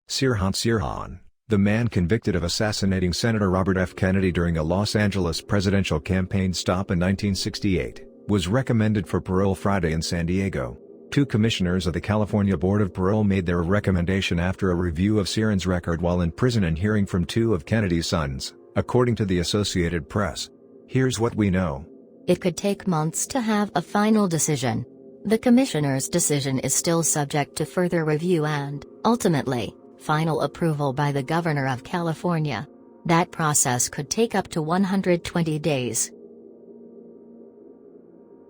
Sirhan, the man convicted of assassinating Senator Robert F. Kennedy during a Los Angeles presidential campaign stop in 1968, was recommended for parole Friday in San Diego. Two commissioners of the California Board of Parole made their recommendation after a review of Sirhan's record while in prison and hearing from two of Kennedy's sons, according to the Associated Press. Here's what we know. It could take months to have a final decision. The commissioner's decision is still subject to further review and, ultimately, final approval by the governor of California. That process could take up to 120 days.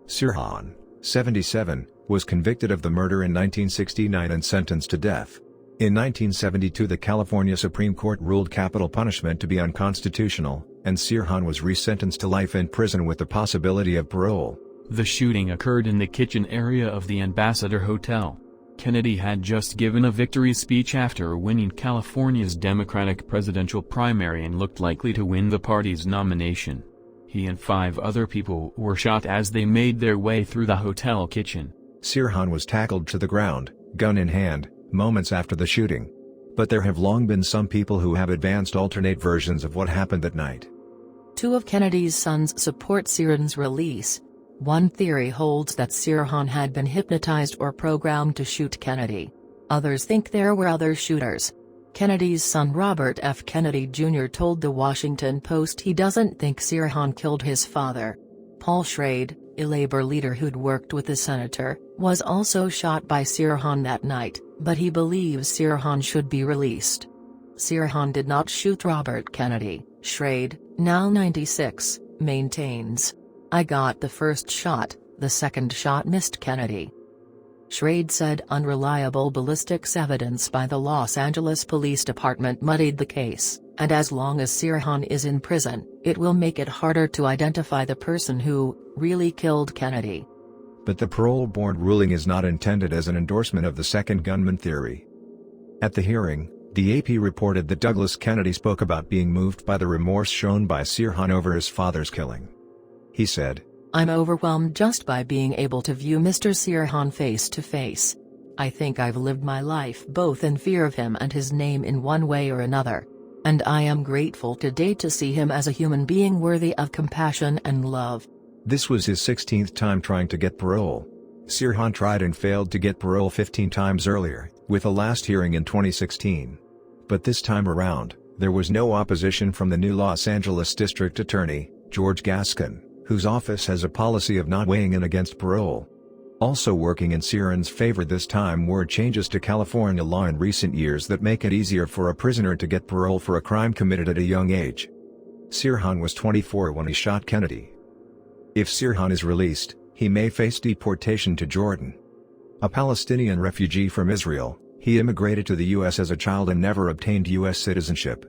Sirhan, 77, was convicted of the murder in 1969 and sentenced to death. In 1972 the California Supreme Court ruled capital punishment to be unconstitutional, and Sirhan was resentenced to life in prison with the possibility of parole. The shooting occurred in the kitchen area of the Ambassador Hotel. Kennedy had just given a victory speech after winning California's Democratic presidential primary and looked likely to win the party's nomination. He and 5 other people were shot as they made their way through the hotel kitchen. Sirhan was tackled to the ground, gun in hand, moments after the shooting. But there have long been some people who have advanced alternate versions of what happened that night. Two of Kennedy's sons support Sirhan's release. One theory holds that Sirhan had been hypnotized or programmed to shoot Kennedy. Others think there were other shooters. Kennedy's son Robert F. Kennedy Jr. told The Washington Post he doesn't think Sirhan killed his father. Paul Schrade, a labor leader who'd worked with the senator, was also shot by Sirhan that night, but he believes Sirhan should be released. Sirhan did not shoot Robert Kennedy, Schrade, now 96, maintains. I got the first shot, the second shot missed Kennedy. Schrade said unreliable ballistics evidence by the Los Angeles Police Department muddied the case, and as long as Sirhan is in prison, it will make it harder to identify the person who really killed Kennedy. But the parole board ruling is not intended as an endorsement of the second gunman theory. At the hearing, the AP reported that Douglas Kennedy spoke about being moved by the remorse shown by Sirhan over his father's killing. He said, "I'm overwhelmed just by being able to view Mr. Sirhan face to face. I think I've lived my life both in fear of him and his name in one way or another. And I am grateful today to see him as a human being worthy of compassion and love." This was his 16th time trying to get parole. Sirhan tried and failed to get parole 15 times earlier, with a last hearing in 2016. But this time around, there was no opposition from the new Los Angeles District Attorney, George Gascon, whose office has a policy of not weighing in against parole. Also working in Sirhan's favor this time were changes to California law in recent years that make it easier for a prisoner to get parole for a crime committed at a young age. Sirhan was 24 when he shot Kennedy. If Sirhan is released, he may face deportation to Jordan. A Palestinian refugee from Israel, he immigrated to the U.S. as a child and never obtained U.S. citizenship.